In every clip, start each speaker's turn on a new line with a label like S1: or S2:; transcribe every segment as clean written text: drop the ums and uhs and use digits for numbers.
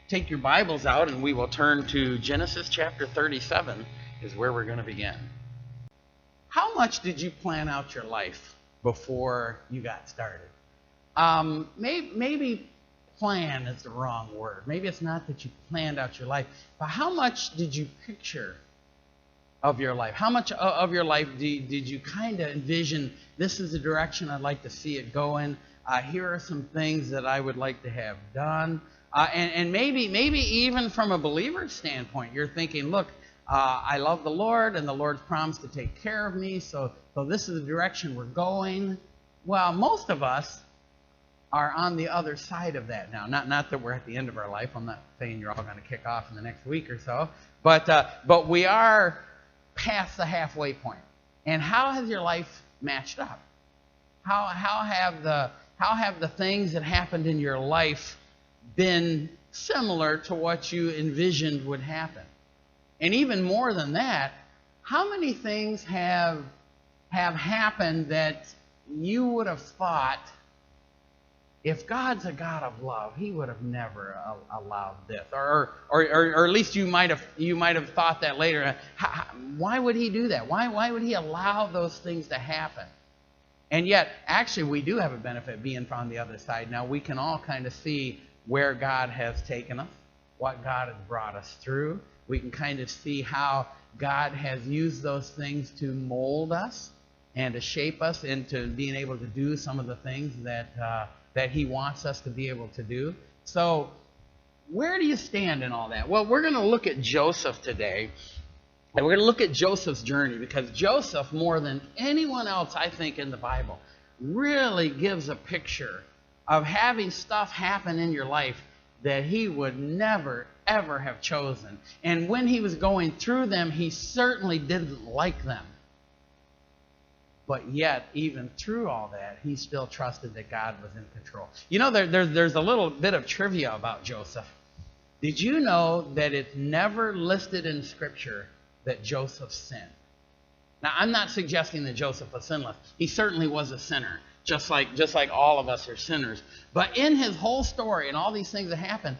S1: take your Bibles out and we will turn to Genesis chapter 37 is where we're going to begin. How much did you plan out your life before you got started? Maybe plan is the wrong word. Maybe it's not that you planned out your life, but how much did you picture of your life? How much of your life did you kind of envision, this is the direction I'd like to see it going? Here are some things that I would like to have done. And maybe even from a believer's standpoint, you're thinking, look, I love the Lord, and the Lord's promised to take care of me, so this is the direction we're going. Well, most of us are on the other side of that now. Not that we're at the end of our life. I'm not saying you're all going to kick off in the next week or so, but we are past the halfway point. And how has your life matched up? How have the things that happened in your life been similar to what you envisioned would happen? And even more than that, how many things have happened that you would have thought, if God's a God of love, He would have never allowed this, or at least you might have thought that later. Why would He do that? Why would He allow those things to happen? And yet, actually, we do have a benefit being on the other side. Now we can all kind of see where God has taken us, what God has brought us through. We can kind of see how God has used those things to mold us and to shape us into being able to do some of the things that He wants us to be able to do. So where do you stand in all that? Well, we're going to look at Joseph today. And we're going to look at Joseph's journey, because Joseph, more than anyone else, I think, in the Bible, really gives a picture of having stuff happen in your life that he would never, ever have chosen. And when he was going through them, he certainly didn't like them. But yet, even through all that, he still trusted that God was in control. You know, there's a little bit of trivia about Joseph. Did you know that it's never listed in Scripture that Joseph sinned? Now, I'm not suggesting that Joseph was sinless. He certainly was a sinner, just like all of us are sinners. But in his whole story and all these things that happened,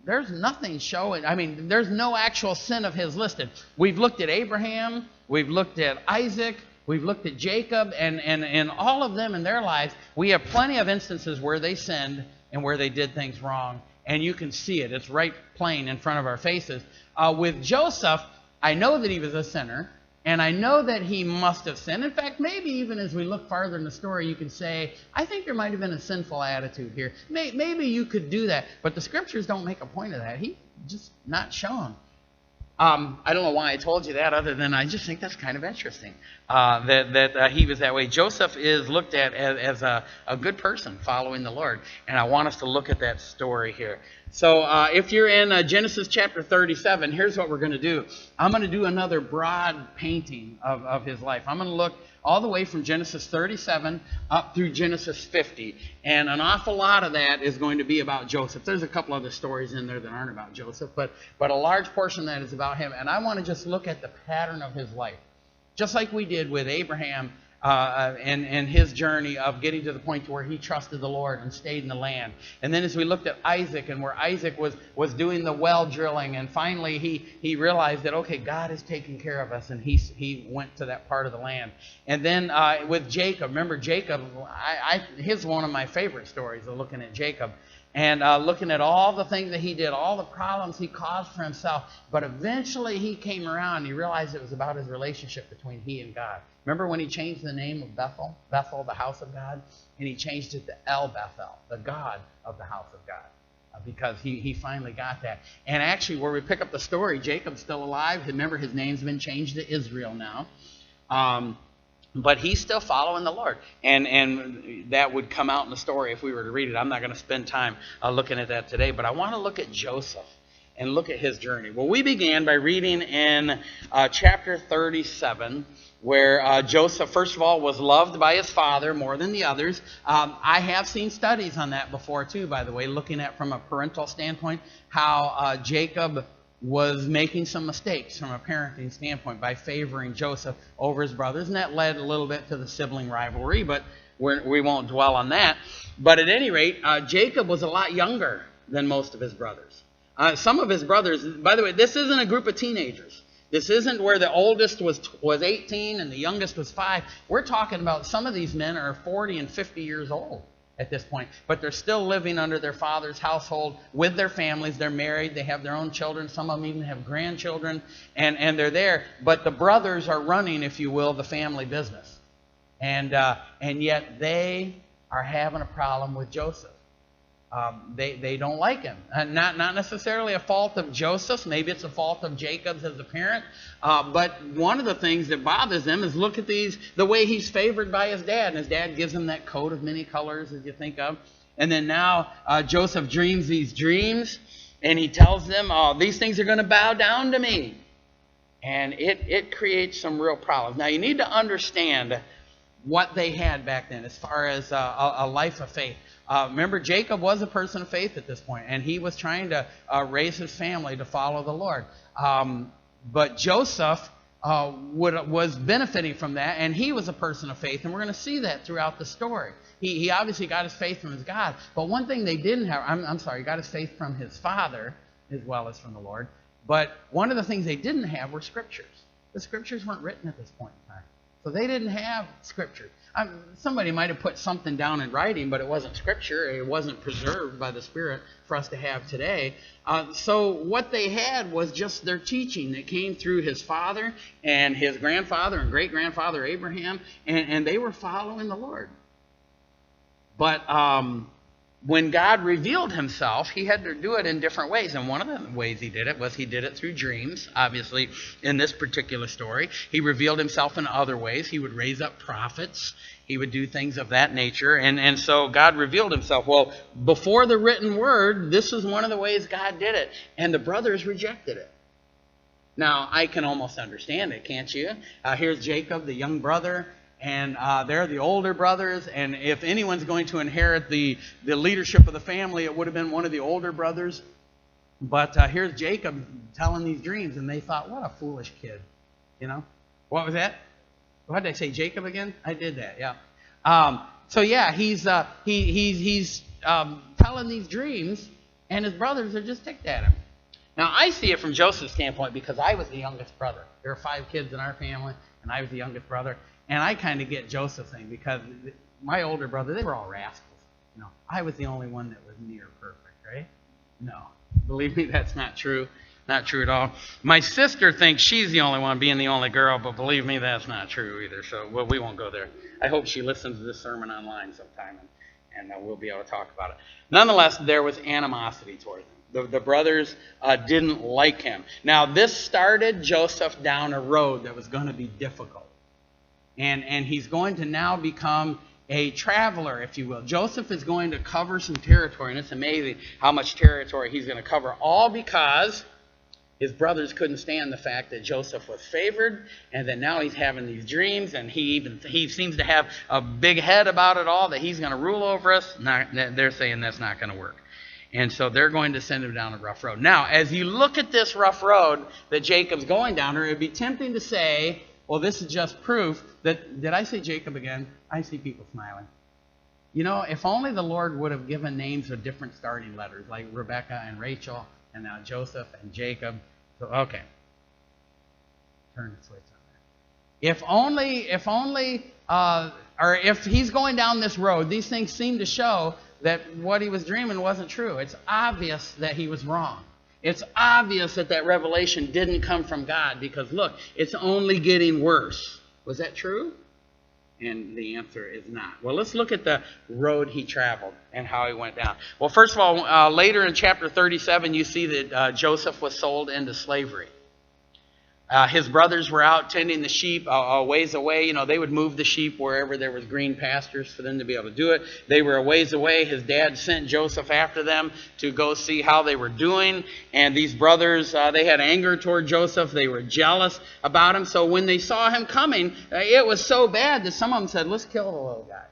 S1: there's nothing showing. I mean, there's no actual sin of his listed. We've looked at Abraham, we've looked at Isaac, we've looked at Jacob, and all of them in their lives, we have plenty of instances where they sinned and where they did things wrong. And you can see it. It's right plain in front of our faces. With Joseph, I know that he was a sinner, and I know that he must have sinned. In fact, maybe even as we look farther in the story, you can say, I think there might have been a sinful attitude here. Maybe you could do that, but the Scriptures don't make a point of that. He's just not shown. I don't know why I told you that, other than I just think that's kind of interesting, that he was that way. Joseph is looked at as a good person following the Lord, and I want us to look at that story here. So if you're in Genesis chapter 37, here's what we're going to do. I'm going to do another broad painting of his life. I'm going to look all the way from Genesis 37 up through Genesis 50. And an awful lot of that is going to be about Joseph. There's a couple other stories in there that aren't about Joseph, but a large portion of that is about him. And I want to just look at the pattern of his life, just like we did with Abraham and his journey of getting to the point where he trusted the Lord and stayed in the land. And then as we looked at Isaac, and where Isaac was doing the well drilling, and finally he realized that, okay, God is taking care of us, and he went to that part of the land. And then with Jacob, remember Jacob, his one of my favorite stories of looking at Jacob. And looking at all the things that he did, all the problems he caused for himself. But eventually he came around and he realized it was about his relationship between he and God. Remember when he changed the name of Bethel, the house of God? And he changed it to El Bethel, the God of the house of God. Because he finally got that. And actually, where we pick up the story, Jacob's still alive. Remember, his name's been changed to Israel now. But he's still following the Lord. And that would come out in the story if we were to read it. I'm not going to spend time looking at that today. But I want to look at Joseph and look at his journey. Well, we began by reading in chapter 37, where Joseph, first of all, was loved by his father more than the others. I have seen studies on that before, too, by the way, looking at from a parental standpoint, how Jacob was making some mistakes from a parenting standpoint by favoring Joseph over his brothers, and that led a little bit to the sibling rivalry, but we won't dwell on that. But at any rate, Jacob was a lot younger than most of his brothers. Some of his brothers, by the way, this isn't a group of teenagers. This isn't where the oldest was 18 and the youngest was 5. We're talking about some of these men are 40 and 50 years old at this point. But they're still living under their father's household with their families. They're married. They have their own children. Some of them even have grandchildren. And they're there. But the brothers are running, if you will, the family business. And yet they are having a problem with Joseph. They don't like him. Not necessarily a fault of Joseph's. Maybe it's a fault of Jacob's as a parent. But one of the things that bothers them is look at the way he's favored by his dad. And his dad gives him that coat of many colors, as you think of. And then now Joseph dreams these dreams. And he tells them, oh, these things are going to bow down to me. And it creates some real problems. Now you need to understand what they had back then as far as a life of faith. Remember, Jacob was a person of faith at this point, and he was trying to raise his family to follow the Lord. But Joseph was benefiting from that, and he was a person of faith, and we're going to see that throughout the story. He obviously got his faith from his God, but one thing they didn't have, he got his faith from his father as well as from the Lord, but one of the things they didn't have were scriptures. The scriptures weren't written at this point in time. So they didn't have scripture. Somebody might have put something down in writing, but it wasn't scripture. It wasn't preserved by the Spirit for us to have today. So what they had was just their teaching that came through his father and his grandfather and great-grandfather Abraham, and they were following the Lord. But when God revealed himself, he had to do it in different ways. And one of the ways he did it was he did it through dreams. Obviously, in this particular story, he revealed himself in other ways. He would raise up prophets. He would do things of that nature. And so God revealed himself. Well, before the written word, this was one of the ways God did it. And the brothers rejected it. Now, I can almost understand it, can't you? Here's Jacob, the young brother. And they're the older brothers, and if anyone's going to inherit the leadership of the family, it would have been one of the older brothers. But here's Jacob telling these dreams, and they thought, what a foolish kid. You know? What was that? What did I say, Jacob again? I did that, yeah. He's telling these dreams, and his brothers are just ticked at him. Now, I see it from Joseph's standpoint because I was the youngest brother. There are 5 kids in our family, and I was the youngest brother. And I kind of get Joseph's thing because my older brother, they were all rascals. You know, I was the only one that was near perfect, right? No. Believe me, that's not true. Not true at all. My sister thinks she's the only one, being the only girl, but believe me, that's not true either. So we won't go there. I hope she listens to this sermon online sometime, and we'll be able to talk about it. Nonetheless, there was animosity toward them. The brothers didn't like him. Now, this started Joseph down a road that was going to be difficult. And he's going to now become a traveler, if you will. Joseph is going to cover some territory, and it's amazing how much territory he's going to cover, all because his brothers couldn't stand the fact that Joseph was favored, and that now he's having these dreams, and he seems to have a big head about it all, that he's going to rule over us. They're saying that's not going to work. And so they're going to send him down a rough road. Now, as you look at this rough road that Jacob's going down, it would be tempting to say, well, this is just proof that, did I say Jacob again? I see people smiling. You know, if only the Lord would have given names with different starting letters, like Rebecca and Rachel, and now Joseph and Jacob. So, okay. Turn the switch on there. If he's going down this road, these things seem to show that what he was dreaming wasn't true. It's obvious that he was wrong. It's obvious that revelation didn't come from God because, look, it's only getting worse. Was that true? And the answer is not. Well, let's look at the road he traveled and how he went down. Well, first of all, later in chapter 37, you see that Joseph was sold into slavery. His brothers were out tending the sheep a ways away. You know, they would move the sheep wherever there was green pastures for them to be able to do it. They were a ways away. His dad sent Joseph after them to go see how they were doing. And these brothers, they had anger toward Joseph. They were jealous about him. So when they saw him coming, it was so bad that some of them said, let's kill the little guy.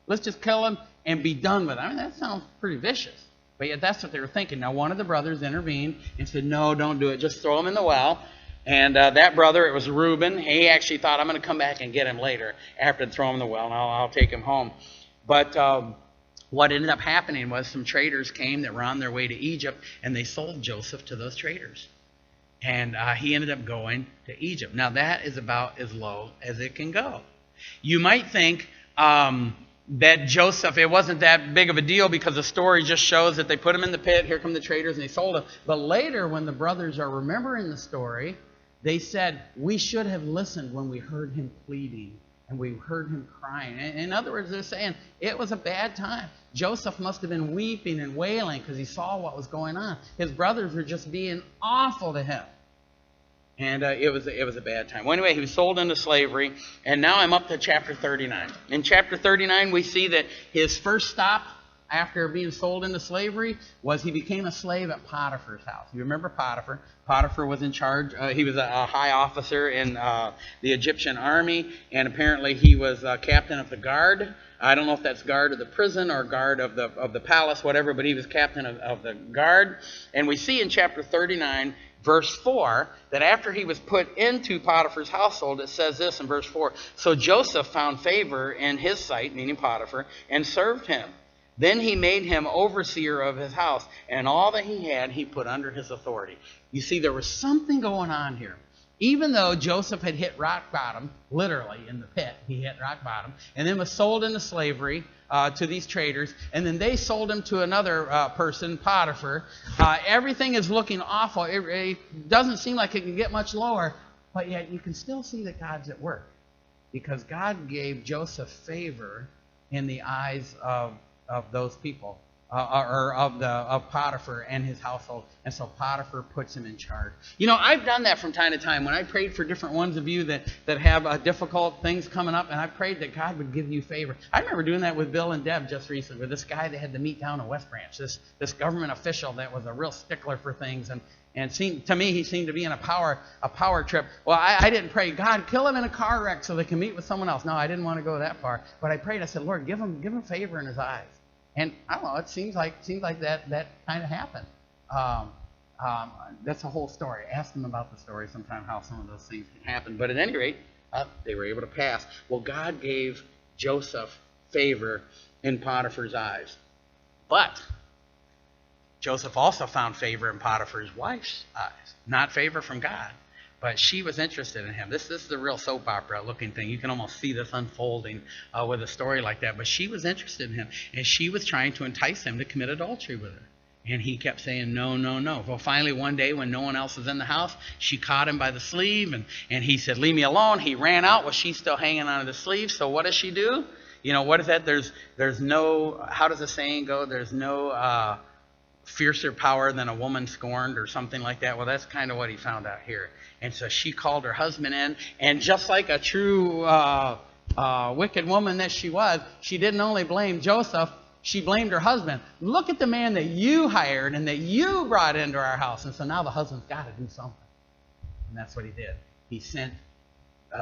S1: Let's just kill him and be done with it. I mean, that sounds pretty vicious. But yet that's what they were thinking. Now, one of the brothers intervened and said, no, don't do it. Just throw him in the well. And that brother, it was Reuben, he actually thought, I'm going to come back and get him later after throwing him in the well, and I'll take him home. But what ended up happening was some traders came that were on their way to Egypt, and they sold Joseph to those traders. And he ended up going to Egypt. Now, that is about as low as it can go. You might think that Joseph, it wasn't that big of a deal because the story just shows that they put him in the pit, here come the traders, and they sold him. But later, when the brothers are remembering the story, they said, we should have listened when we heard him pleading and we heard him crying. In other words, they're saying it was a bad time. Joseph must have been weeping and wailing because he saw what was going on. His brothers were just being awful to him. And it was a bad time. Well, anyway, he was sold into slavery, and now I'm up to chapter 39. In chapter 39, we see that his first stop after being sold into slavery was he became a slave at Potiphar's house. You remember Potiphar? Potiphar was in charge. He was a high officer in the Egyptian army, and apparently he was captain of the guard. I don't know if that's guard of the prison or guard of the palace, whatever, but he was captain of the guard. And we see in chapter 39, verse 4, that after he was put into Potiphar's household, it says this in verse 4, so Joseph found favor in his sight, meaning Potiphar, and served him. Then he made him overseer of his house, and all that he had he put under his authority. You see, there was something going on here. Even though Joseph had hit rock bottom, literally in the pit, he hit rock bottom, and then was sold into slavery to these traders, and then they sold him to another person, Potiphar. Everything is looking awful. It doesn't seem like it can get much lower, but yet you can still see that God's at work, because God gave Joseph favor in the eyes of those people, of Potiphar and his household. And so Potiphar puts him in charge. You know, I've done that from time to time. When I prayed for different ones of you that have difficult things coming up, and I prayed that God would give you favor. I remember doing that with Bill and Deb just recently, with this guy that had to meet down in West Branch, this government official that was a real stickler for things, and to me, he seemed to be in a power trip. Well, I didn't pray, God, kill him in a car wreck so they can meet with someone else. No, I didn't want to go that far. But I prayed, I said, Lord, give him favor in his eyes. And I don't know, it seems like that kind of happened. That's a whole story. Ask them about the story sometime, how some of those things can happen. But at any rate, they were able to pass. Well, God gave Joseph favor in Potiphar's eyes. But Joseph also found favor in Potiphar's wife's eyes. Not favor from God, but she was interested in him. This is the real soap opera looking thing. You can almost see this unfolding with a story like that. But she was interested in him, and she was trying to entice him to commit adultery with her. And he kept saying, no, no, no. Well, finally, one day when no one else was in the house, she caught him by the sleeve, and he said, leave me alone. He ran out. Well, she's still hanging onto the sleeve. So what does she do? You know, what is that? There's no, how does the saying go? There's no fiercer power than a woman scorned, or something like that. Well, that's kind of what he found out here. And so she called her husband in, and just like a true wicked woman that she was, she didn't only blame Joseph, she blamed her husband. Look at the man that you hired and that you brought into our house. And so now the husband's got to do something. And that's what he did. He sent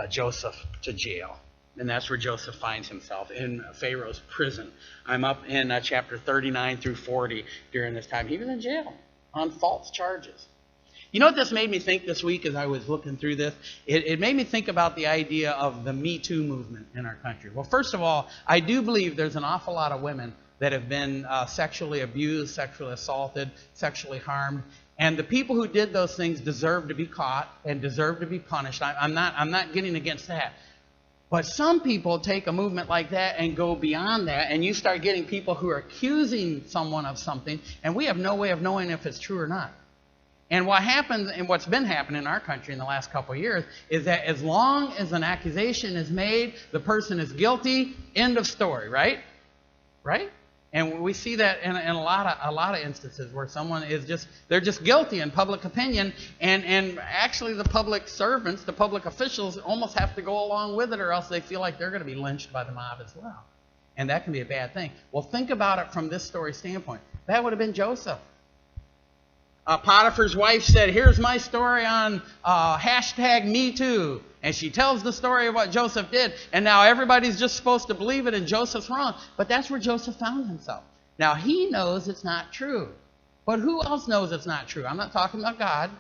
S1: Joseph to jail. And that's where Joseph finds himself, in Pharaoh's prison. I'm up in chapter 39 through 40 during this time. He was in jail on false charges. You know what this made me think this week as I was looking through this? It made me think about the idea of the Me Too movement in our country. Well, first of all, I do believe there's an awful lot of women that have been sexually abused, sexually assaulted, sexually harmed. And the people who did those things deserve to be caught and deserve to be punished. I'm not getting against that. But some people take a movement like that and go beyond that, and you start getting people who are accusing someone of something, and we have no way of knowing if it's true or not. And what happens, and what's been happening in our country in the last couple of years, is that as long as an accusation is made, the person is guilty, end of story, right? Right? And we see that in a lot of instances where someone is they're just guilty in public opinion, and actually the public servants, the public officials almost have to go along with it, or else they feel like they're going to be lynched by the mob as well. And that can be a bad thing. Well, think about it from this story standpoint. That would have been Joseph. Potiphar's wife said, here's my story on #MeToo. And she tells the story of what Joseph did. And now everybody's just supposed to believe it, and Joseph's wrong. But that's where Joseph found himself. Now, he knows it's not true. But who else knows it's not true? I'm not talking about God.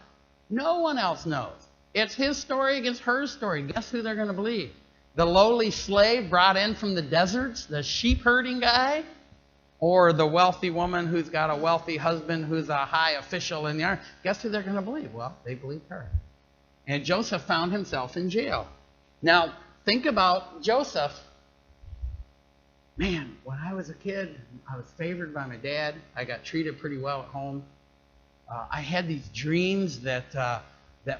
S1: No one else knows. It's his story against her story. Guess who they're going to believe? The lowly slave brought in from the deserts, the sheep herding guy? or the wealthy woman who's got a wealthy husband who's a high official in the army. Guess who they're going to believe? Well, they believed her. And Joseph found himself in jail. Now, think about Joseph. Man, when I was a kid, I was favored by my dad. I got treated pretty well at home. I had these dreams that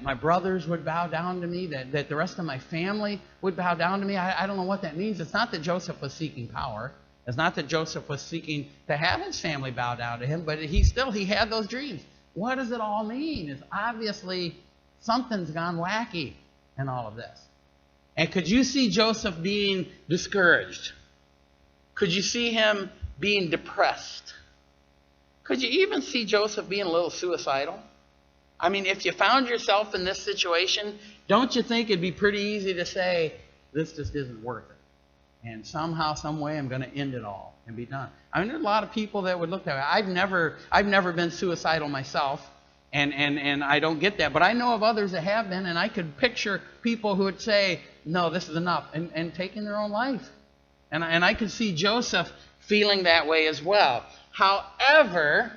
S1: my brothers would bow down to me, that the rest of my family would bow down to me. I don't know what that means. It's not that Joseph was seeking power. It's not that Joseph was seeking to have his family bow down to him, but he had those dreams. What does it all mean? It's obviously something's gone wacky in all of this. And could you see Joseph being discouraged? Could you see him being depressed? Could you even see Joseph being a little suicidal? I mean, if you found yourself in this situation, don't you think it'd be pretty easy to say, this just isn't worth it? And somehow, some way, I'm going to end it all and be done. I mean, there's a lot of people that would look that way. I've never been suicidal myself, and I don't get that. But I know of others that have been, and I could picture people who would say, no, this is enough, and taking their own life. And I could see Joseph feeling that way as well. However,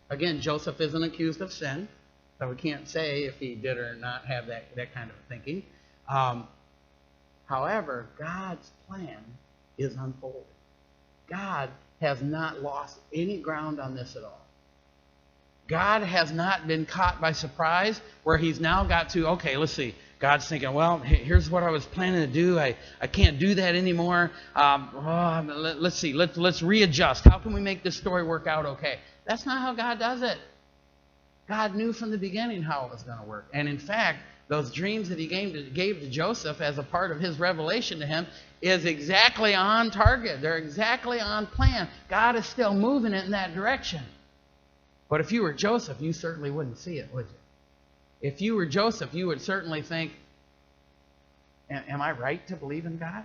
S1: again, Joseph isn't accused of sin, so we can't say if he did or not have that kind of thinking. However, God's plan is unfolding. God has not lost any ground on this at all. God has not been caught by surprise where he's now got to, okay, let's see. God's thinking, well, here's what I was planning to do. I can't do that anymore. Let's see. Let's readjust. How can we make this story work out okay? That's not how God does it. God knew from the beginning how it was going to work. And in fact, those dreams that he gave to Joseph as a part of his revelation to him is exactly on target. They're exactly on plan. God is still moving it in that direction. But if you were Joseph, you certainly wouldn't see it, would you? If you were Joseph, you would certainly think, am I right to believe in God?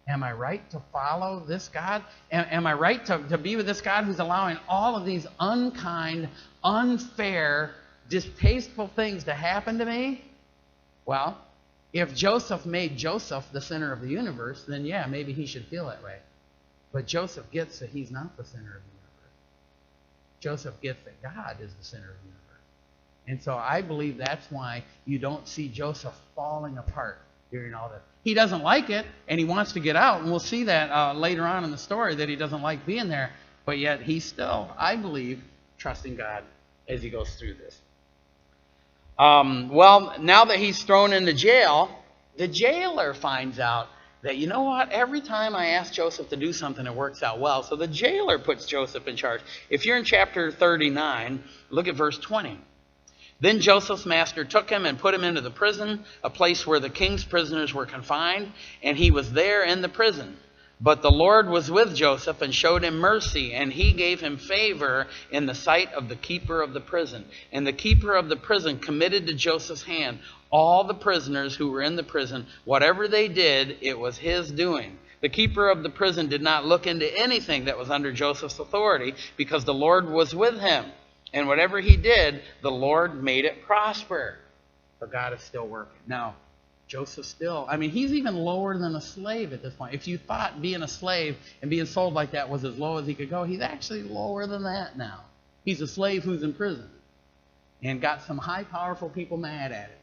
S1: Am I right to follow this God? Am I right to be with this God who's allowing all of these unkind, unfair, distasteful things to happen to me? Well, if Joseph made Joseph the center of the universe, then yeah, maybe he should feel that way. But Joseph gets that he's not the center of the universe. Joseph gets that God is the center of the universe. And so I believe that's why you don't see Joseph falling apart during all this. He doesn't like it, and he wants to get out. And we'll see that later on in the story, that he doesn't like being there. But yet he's still, I believe, trusting God as he goes through this. Well, now that he's thrown into jail, the jailer finds out that, you know what, every time I ask Joseph to do something, it works out well. So the jailer puts Joseph in charge. If you're in chapter 39, look at verse 20. Then Joseph's master took him and put him into the prison, a place where the king's prisoners were confined, and he was there in the prison. But the Lord was with Joseph and showed him mercy, and he gave him favor in the sight of the keeper of the prison. And the keeper of the prison committed to Joseph's hand all the prisoners who were in the prison. Whatever they did, it was his doing. The keeper of the prison did not look into anything that was under Joseph's authority, because the Lord was with him. And whatever he did, the Lord made it prosper. But God is still working. Now, Joseph still, he's even lower than a slave at this point. If you thought being a slave and being sold like that was as low as he could go, he's actually lower than that now. He's a slave who's in prison and got some high, powerful people mad at it.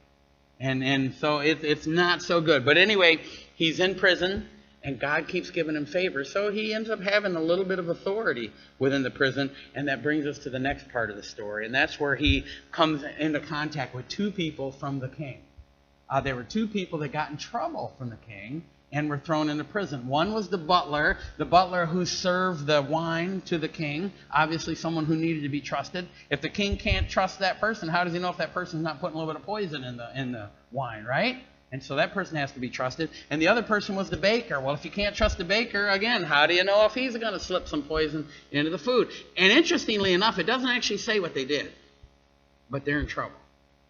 S1: And so it's not so good. But anyway, he's in prison, and God keeps giving him favor. So he ends up having a little bit of authority within the prison. And that brings us to the next part of the story. And that's where he comes into contact with two people from the king. There were two people that got in trouble from the king and were thrown into prison. One was the butler who served the wine to the king. Obviously someone who needed to be trusted. If the king can't trust that person, how does he know if that person's not putting a little bit of poison in the wine, right? And so that person has to be trusted. And the other person was the baker. Well, if you can't trust the baker, again, how do you know if he's going to slip some poison into the food? And interestingly enough, it doesn't actually say what they did. But they're in trouble.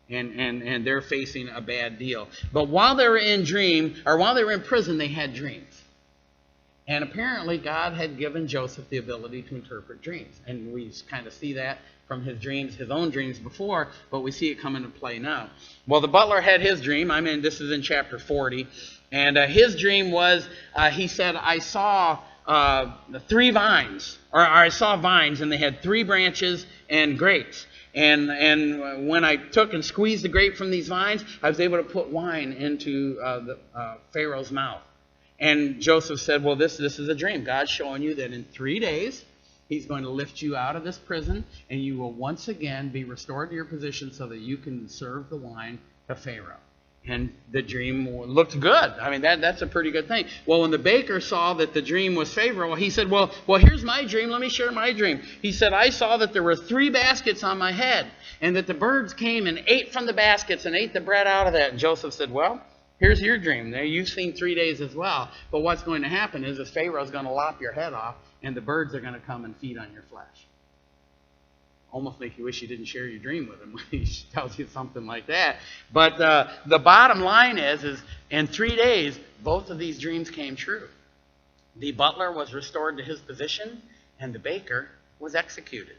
S1: And they're facing a bad deal. But while they were in prison, they had dreams. And apparently God had given Joseph the ability to interpret dreams. And we kind of see that from his dreams, his own dreams before, but we see it come into play now. Well, the butler had his dream. This is in chapter 40. And his dream was, he said, I saw three vines, or I saw vines, and they had three branches and grapes. And when I took and squeezed the grape from these vines, I was able to put wine into Pharaoh's mouth. And Joseph said, well, this is a dream. God's showing you that in 3 days, he's going to lift you out of this prison, and you will once again be restored to your position so that you can serve the wine to Pharaoh. And the dream looked good. I mean, that's a pretty good thing. Well, when the baker saw that the dream was favorable, he said, well, here's my dream. Let me share my dream. He said, I saw that there were 3 baskets on my head, and that the birds came and ate from the baskets and ate the bread out of that. And Joseph said, well, here's your dream. Now, you've seen 3 days as well. But what's going to happen is Pharaoh's going to lop your head off, and the birds are going to come and feed on your flesh. Almost make you wish you didn't share your dream with him when he tells you something like that. But the bottom line is in 3 days, both of these dreams came true. The butler was restored to his position, and the baker was executed.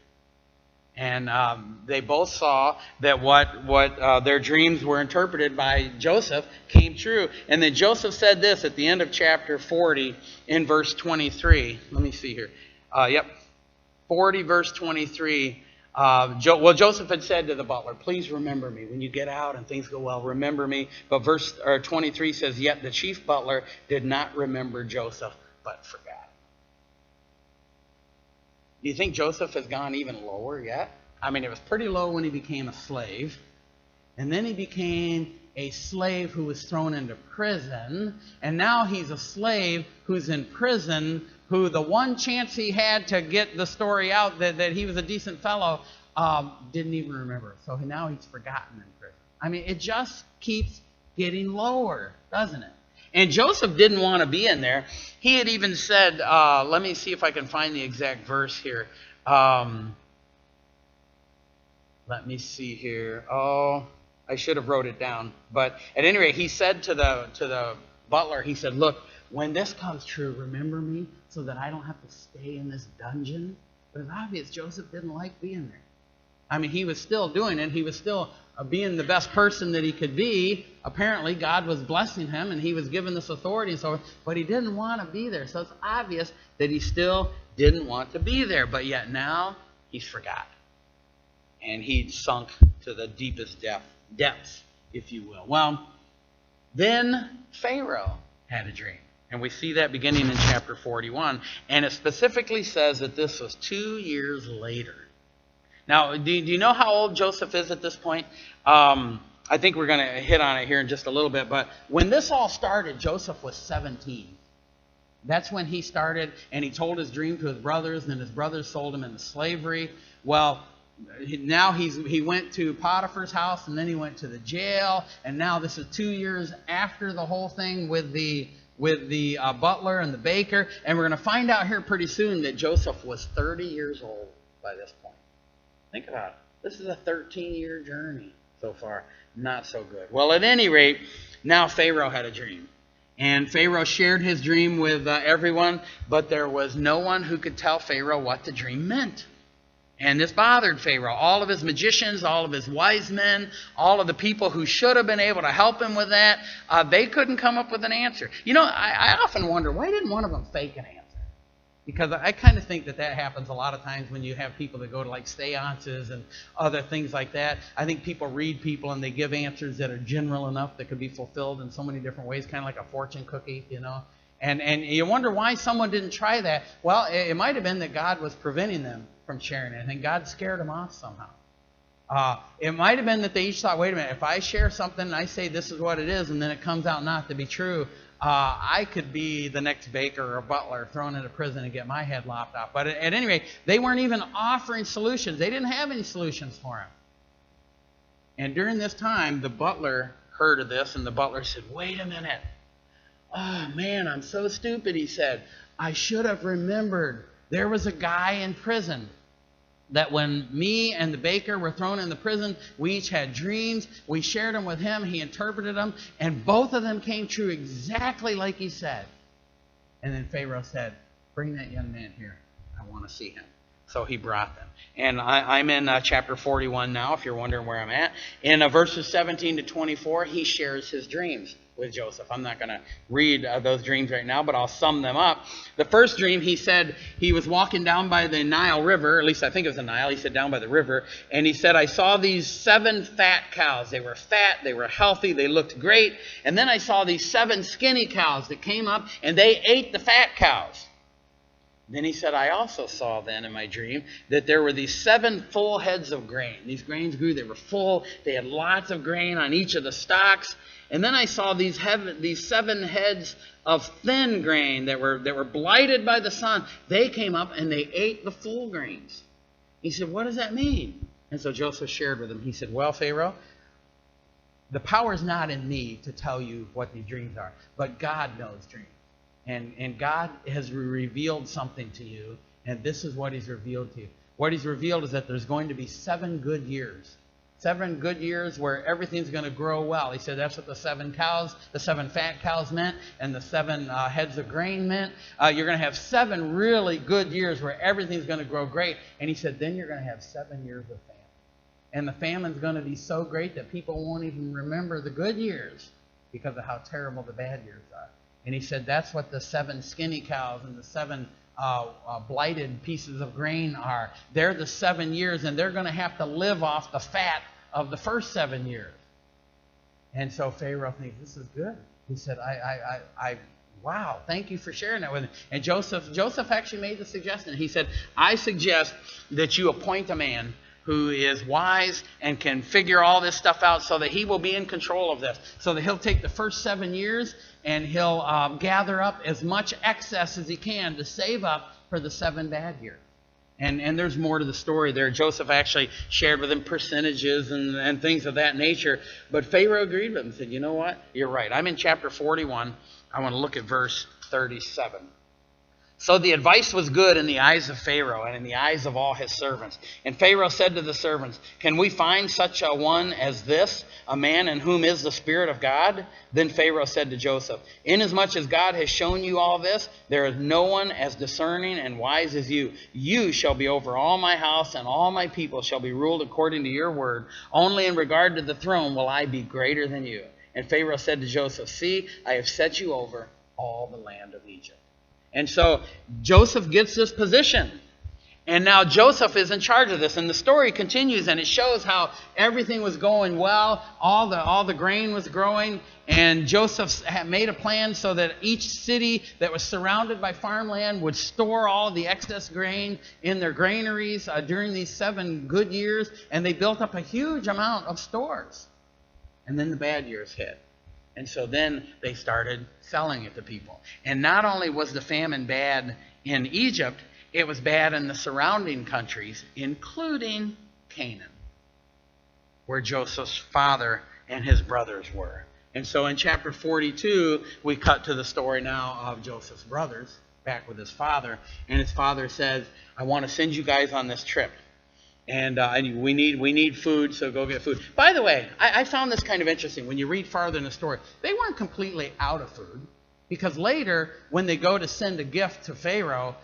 S1: And they both saw that what their dreams were interpreted by Joseph came true. And then Joseph said this at the end of chapter 40 in verse 23. Let me see here. 40 verse 23. Joseph had said to the butler, please remember me. When you get out and things go well, remember me. But verse 23 says, yet the chief butler did not remember Joseph, but forgot. Do you think Joseph has gone even lower yet? I mean, it was pretty low when he became a slave. And then he became a slave who was thrown into prison. And now he's a slave who's in prison, who the one chance he had to get the story out that he was a decent fellow, didn't even remember. So now he's forgotten in prison. I mean, it just keeps getting lower, doesn't it? And Joseph didn't want to be in there. He had even said, let me see if I can find the exact verse here. Let me see here. Oh, I should have wrote it down. But at any rate, he said to the butler, he said, look, when this comes true, remember me so that I don't have to stay in this dungeon. But it's obvious Joseph didn't like being there. I mean, he was still doing it. He was still being the best person that he could be. Apparently, God was blessing him, and he was given this authority and so forth. But he didn't want to be there. So it's obvious that he still didn't want to be there. But yet now, he's forgotten. And he'd sunk to the deepest depths, if you will. Well, then Pharaoh had a dream. And we see that beginning in chapter 41. And it specifically says that this was 2 years later. Now, do you know how old Joseph is at this point? I think we're going to hit on it here in just a little bit. But when this all started, Joseph was 17. That's when he started, and he told his dream to his brothers, and then his brothers sold him into slavery. Well, now he went to Potiphar's house, and then he went to the jail. And now this is 2 years after the whole thing with the butler and the baker. And we're going to find out here pretty soon that Joseph was 30 years old by this point. Think about it. This is a 13-year journey so far. Not so good. Well, at any rate, now Pharaoh had a dream. And Pharaoh shared his dream with everyone, but there was no one who could tell Pharaoh what the dream meant. And this bothered Pharaoh. All of his magicians, all of his wise men, all of the people who should have been able to help him with that, they couldn't come up with an answer. You know, I often wonder, why didn't one of them fake an answer? Because I kind of think that happens a lot of times when you have people that go to like seances and other things like that. I think people read people and they give answers that are general enough that could be fulfilled in so many different ways, kind of like a fortune cookie, you know. And you wonder why someone didn't try that. Well, it might have been that God was preventing them from sharing it. I think God scared them off somehow. It might have been that they each thought, wait a minute, if I share something and I say this is what it is and then it comes out not to be true, I could be the next baker or butler thrown into prison and get my head lopped off. But at any rate, they weren't even offering solutions. They didn't have any solutions for him. And during this time, the butler heard of this, and the butler said, wait a minute. Oh, man, I'm so stupid, he said. I should have remembered. There was a guy in prison that when me and the baker were thrown in the prison, we each had dreams. We shared them with him. He interpreted them. And both of them came true exactly like he said. And then Pharaoh said, bring that young man here. I want to see him. So he brought them. And I'm in chapter 41 now, if you're wondering where I'm at. In verses 17 to 24, he shares his dreams. with Joseph. I'm not going to read those dreams right now, but I'll sum them up. The first dream, he said he was walking down by the Nile River, at least I think it was the Nile. He said down by the river, and he said, I saw these 7 fat cows. They were fat, they were healthy, they looked great. And then I saw these 7 skinny cows that came up, and they ate the fat cows. Then he said, I also saw then in my dream that there were these 7 full heads of grain. These grains grew, they were full, they had lots of grain on each of the stalks. And then I saw these 7 heads of thin grain that were blighted by the sun. They came up and they ate the full grains. He said, what does that mean? And so Joseph shared with him. He said, well, Pharaoh, the power is not in me to tell you what these dreams are, but God knows dreams. And God has revealed something to you, and this is what he's revealed to you. What he's revealed is that there's going to be 7 good years. 7 good years where everything's going to grow well. He said that's what the 7 cows, the 7 fat cows meant, and the 7 heads of grain meant. You're going to have 7 really good years where everything's going to grow great. And he said then you're going to have 7 years of famine. And the famine's going to be so great that people won't even remember the good years because of how terrible the bad years are. And he said that's what the 7 skinny cows and the 7 blighted pieces of grain are. They're the 7 years, and they're going to have to live off the fat of the first 7 years. And so Pharaoh thinks, this is good. He said, wow, thank you for sharing that with me. And Joseph actually made the suggestion. He said, I suggest that you appoint a man who is wise and can figure all this stuff out so that he will be in control of this. So that he'll take the first 7 years and he'll gather up as much excess as he can to save up for the 7 bad years. And there's more to the story there. Joseph actually shared with him percentages and things of that nature. But Pharaoh agreed with him and said, you know what? You're right. I'm in chapter 41. I want to look at verse 37. So the advice was good in the eyes of Pharaoh and in the eyes of all his servants. And Pharaoh said to the servants, can we find such a one as this, a man in whom is the Spirit of God? Then Pharaoh said to Joseph, inasmuch as God has shown you all this, there is no one as discerning and wise as you. You shall be over all my house, and all my people shall be ruled according to your word. Only in regard to the throne will I be greater than you. And Pharaoh said to Joseph, see, I have set you over all the land of Egypt. And so Joseph gets this position. And now Joseph is in charge of this. And the story continues, and it shows how everything was going well. All the grain was growing. And Joseph had made a plan so that each city that was surrounded by farmland would store all the excess grain in their granaries during these 7 good years. And they built up a huge amount of stores. And then the bad years hit. And so then they started selling it to people. And not only was the famine bad in Egypt, it was bad in the surrounding countries, including Canaan, where Joseph's father and his brothers were. And so in chapter 42, we cut to the story now of Joseph's brothers, back with his father. And his father says, I want to send you guys on this trip. And we need food, so go get food. By the way, I found this kind of interesting. When you read farther in the story, they weren't completely out of food. Because later, when they go to send a gift to Pharaoh,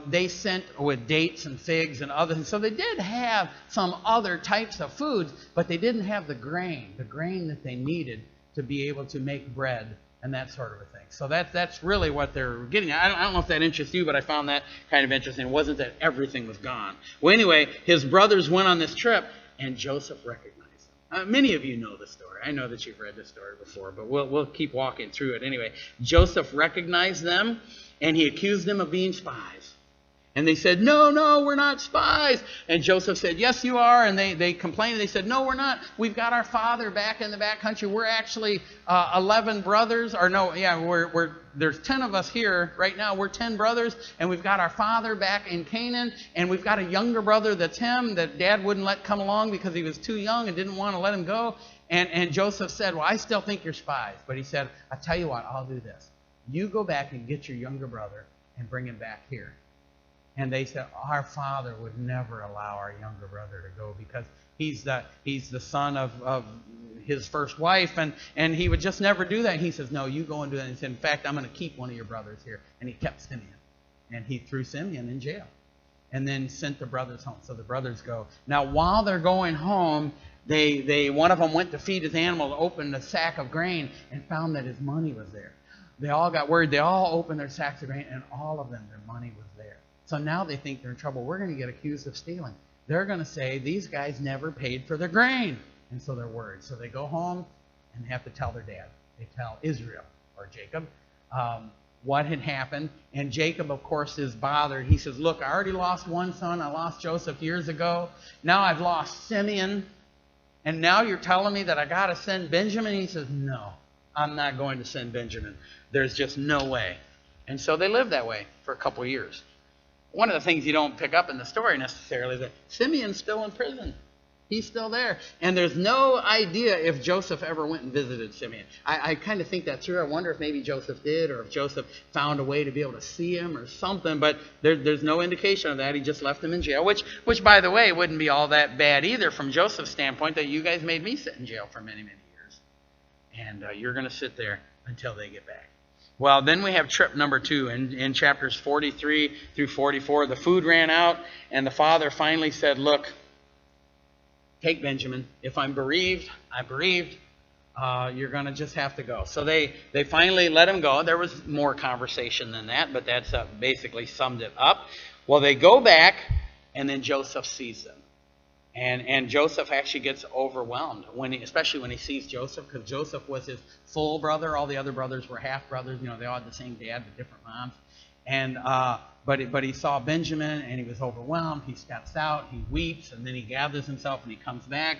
S1: they sent with dates and figs and other things. So they did have some other types of foods, but they didn't have the grain that they needed to be able to make bread and that sort of a thing. So that's really what they're getting at. I don't know if that interests you, but I found that kind of interesting. It wasn't that everything was gone. Well, anyway, his brothers went on this trip, and Joseph recognized them. Many of you know the story. I know that you've read this story before, but we'll keep walking through it anyway. Joseph recognized them, and he accused them of being spies. And they said, no, we're not spies. And Joseph said, yes, you are. And they complained. They said, no, we're not. We've got our father back in the back country. We're actually 11 brothers. Or no, yeah, there's 10 of us here right now. We're 10 brothers. And we've got our father back in Canaan. And we've got a younger brother that's him that Dad wouldn't let come along because he was too young and didn't want to let him go. And Joseph said, well, I still think you're spies. But he said, I'll tell you what, I'll do this. You go back and get your younger brother and bring him back here. And they said, our father would never allow our younger brother to go because he's the son of his first wife, and he would just never do that. And he says, no, you go and do that. And he said, in fact, I'm going to keep one of your brothers here. And he kept Simeon. And he threw Simeon in jail and then sent the brothers home. So the brothers go. Now, while they're going home, One of them went to feed his animal, opened a sack of grain, and found that his money was there. They all got worried. They all opened their sacks of grain, and all of them, their money was there. So now they think they're in trouble. We're going to get accused of stealing. They're going to say, these guys never paid for their grain. And so they're worried. So they go home and have to tell their dad. They tell Israel, or Jacob, what had happened. And Jacob, of course, is bothered. He says, look, I already lost one son. I lost Joseph years ago. Now I've lost Simeon. And now you're telling me that I got to send Benjamin? He says, no, I'm not going to send Benjamin. There's just no way. And so they lived that way for a couple of years. One of the things you don't pick up in the story necessarily is that Simeon's still in prison. He's still there. And there's no idea if Joseph ever went and visited Simeon. I kind of think that's true. I wonder if maybe Joseph did, or if Joseph found a way to be able to see him or something. But there's no indication of that. He just left him in jail, which, by the way, wouldn't be all that bad either from Joseph's standpoint, that you guys made me sit in jail for many, many years. And you're going to sit there until they get back. Well, then we have trip number 2 in chapters 43 through 44. The food ran out, and the father finally said, look, take Benjamin. If I'm bereaved, I'm bereaved. You're going to just have to go. So they finally let him go. There was more conversation than that, but that's basically summed it up. Well, they go back, and then Joseph sees them. And Joseph actually gets overwhelmed, especially when he sees Joseph, because Joseph was his full brother. All the other brothers were half brothers. They all had the same dad but different moms. And but he saw Benjamin, and he was overwhelmed. He steps out, he weeps, and then he gathers himself and he comes back.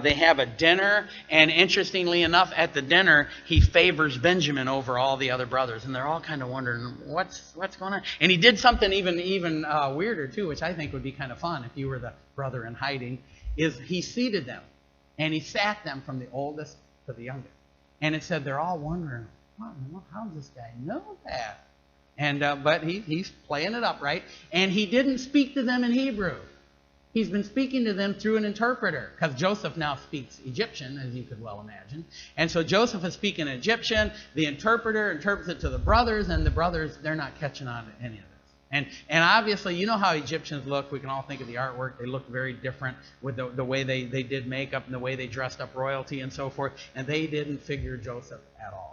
S1: They have a dinner, and interestingly enough, at the dinner, he favors Benjamin over all the other brothers, and they're all kind of wondering what's going on. And he did something even weirder too, which I think would be kind of fun if you were the brother in hiding. Is he seated them, and he sat them from the oldest to the youngest, and it said they're all wondering, how does this guy know that? And but he's playing it up, right? And he didn't speak to them in Hebrew. He's been speaking to them through an interpreter, because Joseph now speaks Egyptian, as you could well imagine. And so Joseph is speaking Egyptian. The interpreter interprets it to the brothers, and the brothers, they're not catching on to any of this. And obviously, you know how Egyptians look. We can all think of the artwork. They look very different with the way they did makeup and the way they dressed up royalty and so forth. And they didn't figure Joseph at all.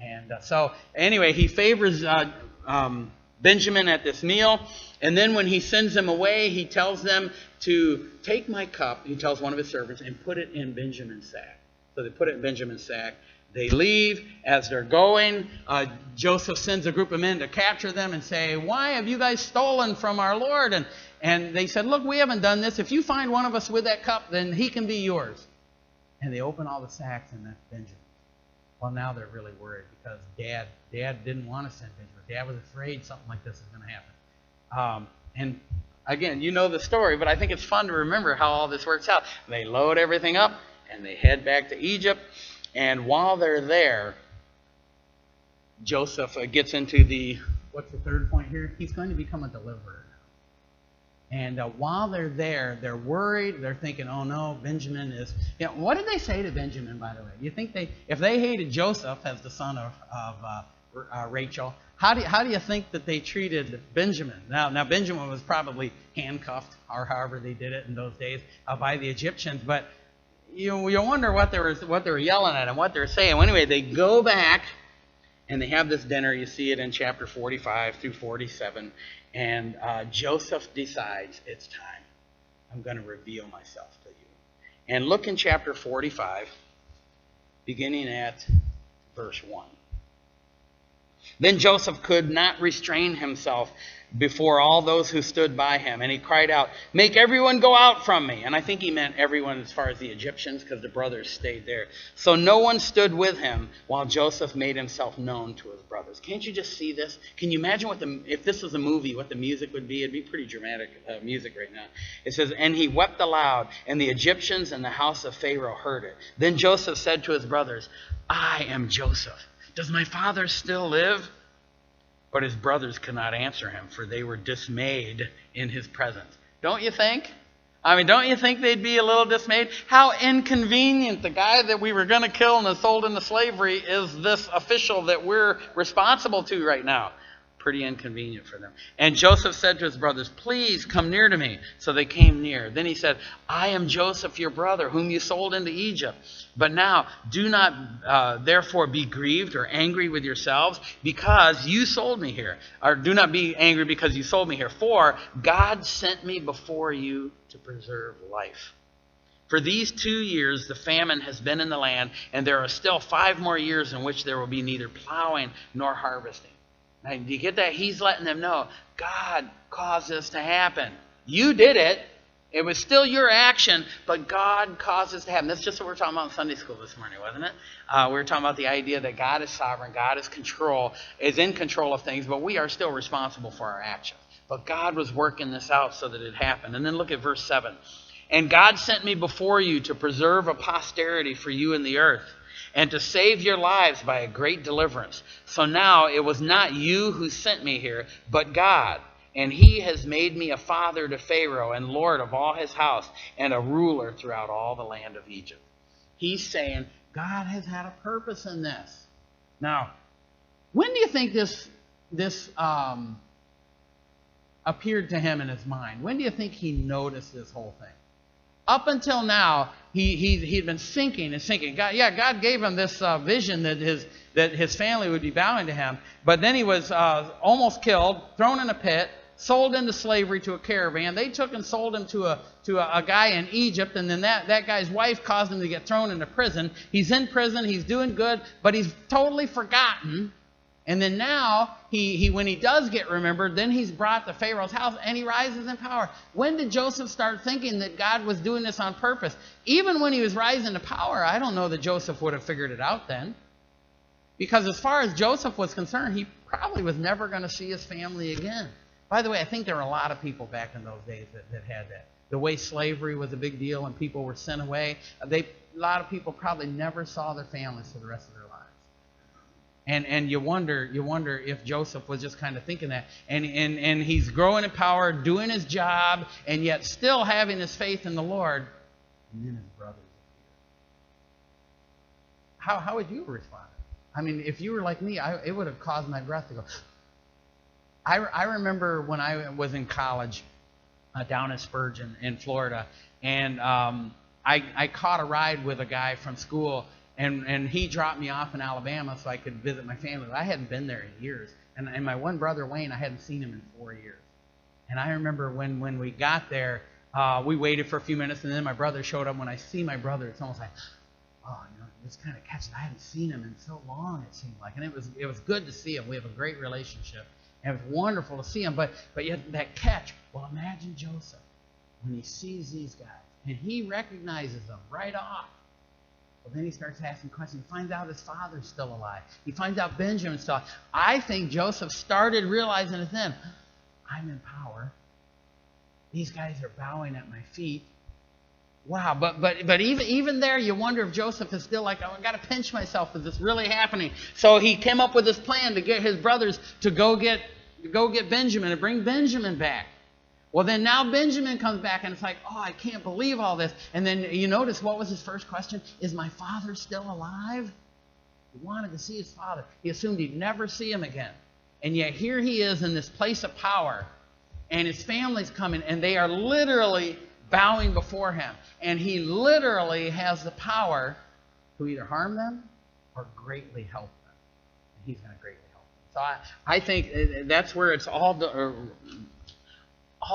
S1: And so, anyway, he favors Benjamin at this meal. And then when he sends them away, he tells them to take my cup, he tells one of his servants, and put it in Benjamin's sack. So they put it in Benjamin's sack. They leave. As they're going, Joseph sends a group of men to capture them and say, why have you guys stolen from our Lord? And they said, look, we haven't done this. If you find one of us with that cup, then he can be yours. And they open all the sacks, and that's Benjamin. Well, now they're really worried, because Dad didn't want to send Benjamin. Dad was afraid something like this is going to happen. And again, you know the story, but I think it's fun to remember how all this works out. They load everything up, and they head back to Egypt. And while they're there, Joseph gets into what's the third point here? He's going to become a deliverer. And while they're there, they're worried. They're thinking, oh no, Benjamin is... what did they say to Benjamin, by the way? Do you think if they hated Joseph as the son of Rachel, how do you think that they treated Benjamin? Now Benjamin was probably handcuffed, or however they did it in those days, by the Egyptians. But you wonder what they were yelling at him, what they were saying. Well, anyway, they go back, and they have this dinner. You see it in chapter 45 through 47. And Joseph decides, it's time. I'm going to reveal myself to you. And look in chapter 45, beginning at verse 1. Then Joseph could not restrain himself before all those who stood by him. And he cried out, make everyone go out from me. And I think he meant everyone as far as the Egyptians, because the brothers stayed there. So no one stood with him while Joseph made himself known to his brothers. Can't you just see this? Can you imagine if this was a movie, what the music would be? It'd be pretty dramatic music right now. It says, and he wept aloud, and the Egyptians and the house of Pharaoh heard it. Then Joseph said to his brothers, I am Joseph. Does my father still live? But his brothers could not answer him, for they were dismayed in his presence. Don't you think? Don't you think they'd be a little dismayed? How inconvenient. The guy that we were going to kill and is sold into slavery is this official that we're responsible to right now. pretty inconvenient for them. And Joseph said to his brothers, please come near to me. So they came near. Then he said, I am Joseph, your brother, whom you sold into Egypt. But now do not therefore be grieved or angry with yourselves because you sold me here. Or do not be angry because you sold me here. For God sent me before you to preserve life. For these 2 years the famine has been in the land, and there are still 5 more years in which there will be neither plowing nor harvesting. Now, do you get that? He's letting them know, God caused this to happen. You did it. It was still your action, but God caused this to happen. That's just what we were talking about in Sunday school this morning, wasn't it? We were talking about the idea that God is sovereign, God is in control of things, but we are still responsible for our actions. But God was working this out so that it happened. And then look at verse 7. And God sent me before you to preserve a posterity for you in the earth, and to save your lives by a great deliverance. So now it was not you who sent me here, but God. And he has made me a father to Pharaoh, and lord of all his house, and a ruler throughout all the land of Egypt. He's saying, God has had a purpose in this. Now, when do you think this appeared to him in his mind? When do you think he noticed this whole thing? Up until now, he'd been thinking and thinking. God gave him this vision that his family would be bowing to him. But then he was almost killed, thrown in a pit, sold into slavery to a caravan. They took and sold him to a guy in Egypt, and then that guy's wife caused him to get thrown into prison. He's in prison, he's doing good, but he's totally forgotten. And then now, when he does get remembered, then he's brought to Pharaoh's house and he rises in power. When did Joseph start thinking that God was doing this on purpose? Even when he was rising to power, I don't know that Joseph would have figured it out then. Because as far as Joseph was concerned, he probably was never going to see his family again. By the way, I think there were a lot of people back in those days that had that. The way slavery was a big deal and people were sent away, a lot of people probably never saw their families for the rest of their lives. And you wonder if Joseph was just kind of thinking that. And he's growing in power, doing his job, and yet still having his faith in the Lord. And then his brothers appear. How would you respond? I mean, if you were like me, it would have caused my breath to go. I remember when I was in college down in Spurgeon in Florida, and I caught a ride with a guy from school. And he dropped me off in Alabama so I could visit my family. I hadn't been there in years. And my one brother, Wayne, I hadn't seen him in 4 years. And I remember when we got there, we waited for a few minutes, and then my brother showed up. When I see my brother, it's almost like, it's kind of catching. I hadn't seen him in so long, it seemed like. And it was good to see him. We have a great relationship. And it was wonderful to see him. But yet that catch, well, imagine Joseph when he sees these guys, and he recognizes them right off. Well, then he starts asking questions. He finds out his father's still alive. He finds out Benjamin's still alive. I think Joseph started realizing it then. I'm in power. These guys are bowing at my feet. Wow, but even there, you wonder if Joseph is still like, I've got to pinch myself. Is this really happening? So he came up with this plan to get his brothers to go get Benjamin and bring Benjamin back. Well, then now Benjamin comes back, and it's like, I can't believe all this. And then you notice, what was his first question? Is my father still alive? He wanted to see his father. He assumed he'd never see him again. And yet here he is in this place of power, and his family's coming, and they are literally bowing before him. And he literally has the power to either harm them or greatly help them. And he's going to greatly help them. So I think that's where it's all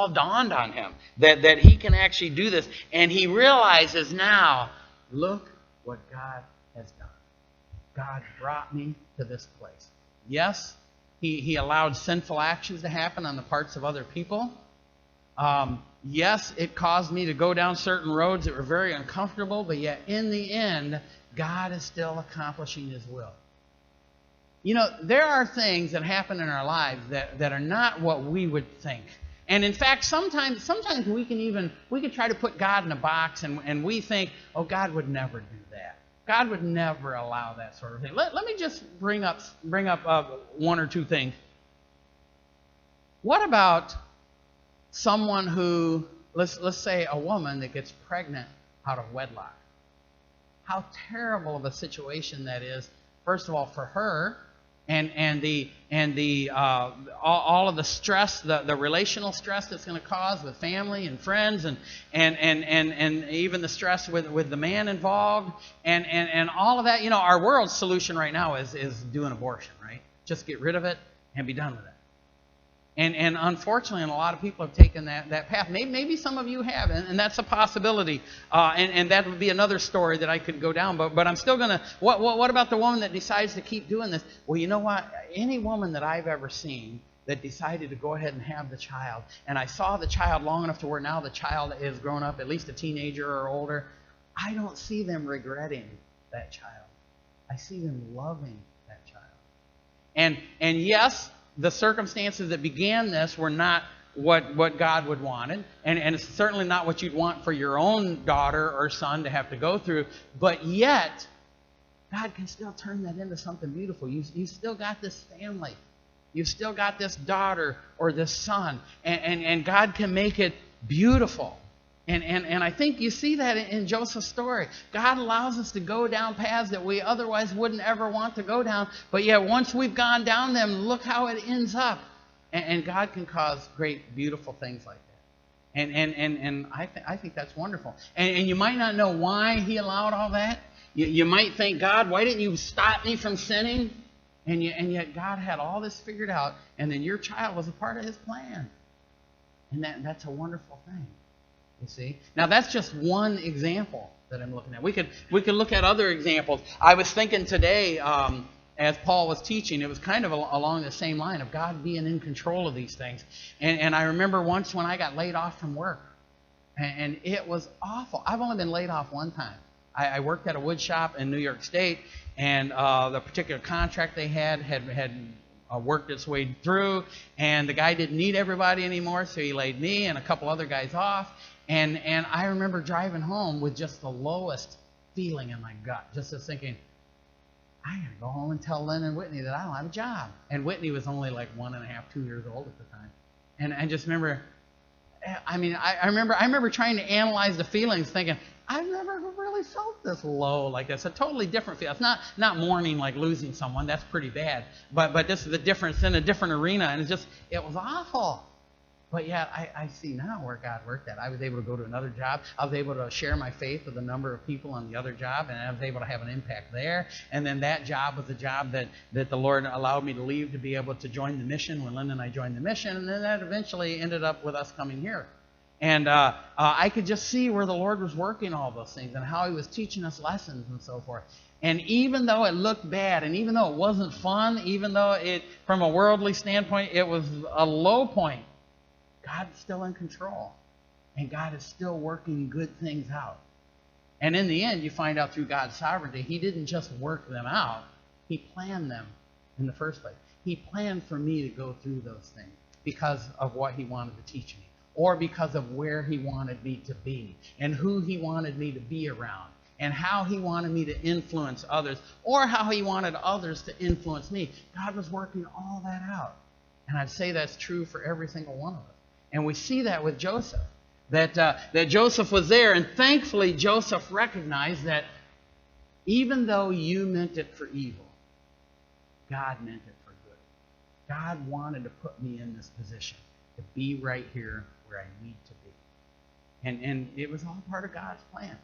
S1: dawned on him that he can actually do this. And he realizes now, look what God has done. God brought me to this place. Yes, he allowed sinful actions to happen on the parts of other people. Yes, it caused me to go down certain roads that were very uncomfortable, but yet in the end, God is still accomplishing his will. You know, there are things that happen in our lives that are not what we would think. And in fact, sometimes we can try to put God in a box, and we think, God would never do that. God would never allow that sort of thing. Let me just bring up one or two things. What about someone who, let's say a woman that gets pregnant out of wedlock? How terrible of a situation that is, first of all, for her, and all of the stress, the relational stress that's going to cause with family and friends, and even the stress with the man involved, and all of that. You know, our world's solution right now is do an abortion, right? Just get rid of it and be done with it. And unfortunately, a lot of people have taken that path. Maybe some of you have, and that's a possibility. And that would be another story that I could go down. But I'm still going to... What about the woman that decides to keep doing this? Well, you know what? Any woman that I've ever seen that decided to go ahead and have the child, and I saw the child long enough to where now the child is grown up, at least a teenager or older, I don't see them regretting that child. I see them loving that child. And yes... the circumstances that began this were not what God would want. And it's certainly not what you'd want for your own daughter or son to have to go through. But yet, God can still turn that into something beautiful. You still got this family. You've still got this daughter or this son. And God can make it beautiful. And I think you see that in Joseph's story. God allows us to go down paths that we otherwise wouldn't ever want to go down. But yet once we've gone down them, look how it ends up. And God can cause great, beautiful things like that. And I think that's wonderful. And you might not know why He allowed all that. You might think, God, why didn't you stop me from sinning? And yet God had all this figured out. And then your child was a part of His plan. And that's a wonderful thing. You see? Now that's just one example that I'm looking at. We could look at other examples. I was thinking today, as Paul was teaching, it was kind of along the same line of God being in control of these things. And I remember once when I got laid off from work, and it was awful. I've only been laid off one time. I worked at a wood shop in New York State, and the particular contract they had worked its way through, and the guy didn't need everybody anymore, so he laid me and a couple other guys off. And I remember driving home with just the lowest feeling in my gut, just as thinking, I gotta go home and tell Lynn and Whitney that I don't have a job. And Whitney was only like 1.5, 2 years old at the time. And I just remember, I remember trying to analyze the feelings, thinking, I've never really felt this low like this. A totally different feel. It's not mourning like losing someone. That's pretty bad. But this is the difference in a different arena, and it was awful. But yet, I see now where God worked at. I was able to go to another job. I was able to share my faith with a number of people on the other job, and I was able to have an impact there. And then that job was a job that the Lord allowed me to leave to be able to join the mission when Lynn and I joined the mission. And then that eventually ended up with us coming here. And I could just see where the Lord was working all those things and how He was teaching us lessons and so forth. And even though it looked bad, and even though it wasn't fun, even though it, from a worldly standpoint, it was a low point, God's still in control. And God is still working good things out. And in the end, you find out through God's sovereignty, He didn't just work them out. He planned them in the first place. He planned for me to go through those things because of what He wanted to teach me, or because of where He wanted me to be, and who He wanted me to be around, and how He wanted me to influence others, or how He wanted others to influence me. God was working all that out. And I'd say that's true for every single one of us. And we see that with Joseph, that Joseph was there, and thankfully Joseph recognized that even though you meant it for evil, God meant it for good. God wanted to put me in this position, to be right here where I need to be. And it was all part of God's plan.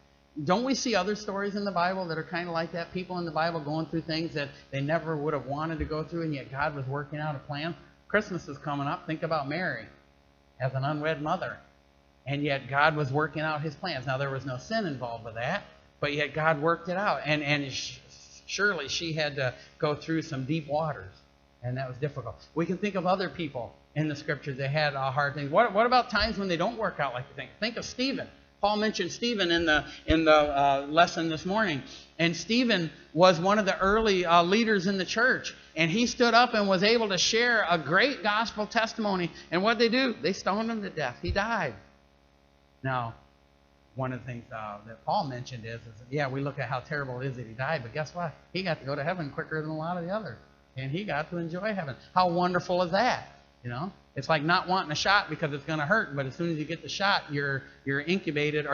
S1: Don't we see other stories in the Bible that are kind of like that? People in the Bible going through things that they never would have wanted to go through, and yet God was working out a plan. Christmas is coming up. Think about Mary as an unwed mother. And yet God was working out His plans. Now, there was no sin involved with that, but yet God worked it out. And surely she had to go through some deep waters, and that was difficult. We can think of other people in the Scriptures that had hard things. What about times when they don't work out like you think? Think of Stephen. Paul mentioned Stephen in the lesson this morning. And Stephen was one of the early leaders in the church. And he stood up and was able to share a great gospel testimony. And what did they do? They stoned him to death. He died. Now, one of the things that Paul mentioned is, yeah, we look at how terrible it is that he died. But guess what? He got to go to heaven quicker than a lot of the others. And he got to enjoy heaven. How wonderful is that? You know? It's like not wanting a shot because it's going to hurt, but as soon as you get the shot, you're inoculated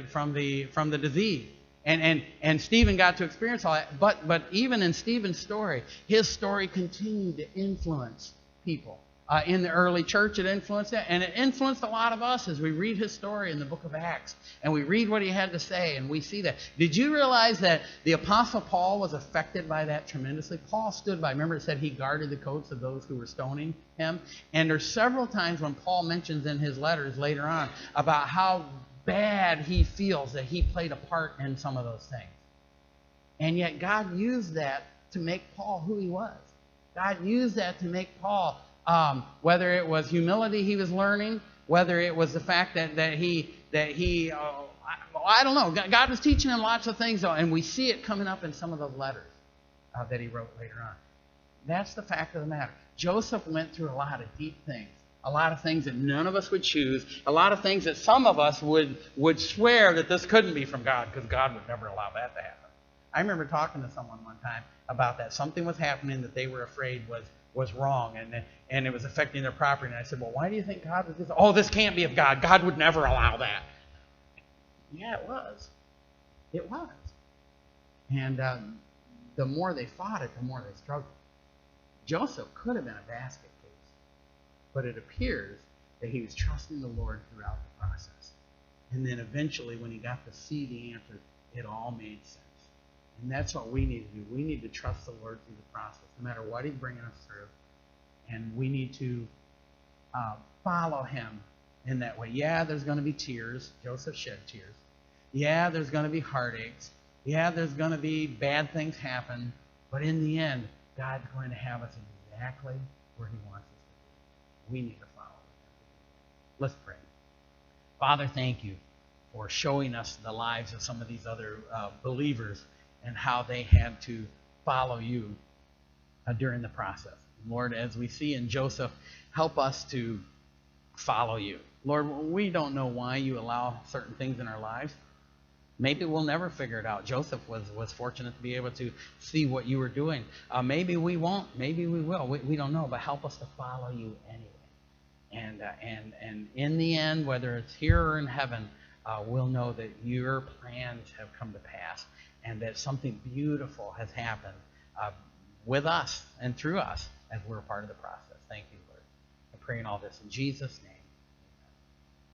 S1: from the disease. And Stephen got to experience all that. But even in Stephen's story, his story continued to influence people. In the early church, it influenced it, and it influenced a lot of us as we read his story in the book of Acts, and we read what he had to say, and we see that. Did you realize that the Apostle Paul was affected by that tremendously? Paul stood by. Remember, it said he guarded the coats of those who were stoning him? And there's several times when Paul mentions in his letters later on about how bad he feels that he played a part in some of those things. And yet God used that to make Paul who he was. God used that to make Paul... whether it was humility he was learning, whether it was the fact that I don't know. God was teaching him lots of things, though, and we see it coming up in some of those letters that he wrote later on. That's the fact of the matter. Joseph went through a lot of deep things, a lot of things that none of us would choose, a lot of things that some of us would swear that this couldn't be from God because God would never allow that to happen. I remember talking to someone one time about that. Something was happening that they were afraid was wrong, and it was affecting their property. And I said, well, why do you think God was this? Oh, this can't be of God. God would never allow that. Yeah, it was. It was. And the more they fought it, the more they struggled. Joseph could have been a basket case, but it appears that he was trusting the Lord throughout the process. And then eventually, when he got to see the answer, it all made sense. And that's what we need to do. We need to trust the Lord through the process, no matter what he's bringing us through. And we need to follow him in that way. Yeah, there's going to be tears. Joseph shed tears. Yeah, there's going to be heartaches. Yeah, there's going to be bad things happen. But in the end, God's going to have us exactly where he wants us to be. We need to follow him. Let's pray. Father, thank you for showing us the lives of some of these other believers and how they had to follow you during the process. Lord, as we see in Joseph, help us to follow you. Lord, we don't know why you allow certain things in our lives. Maybe we'll never figure it out. Joseph was fortunate to be able to see what you were doing. Maybe we won't. Maybe we will. We don't know. But help us to follow you anyway. And in the end, whether it's here or in heaven, we'll know that your plans have come to pass and that something beautiful has happened with us and through us as we're a part of the process. Thank you, Lord. I pray in all this in Jesus' name.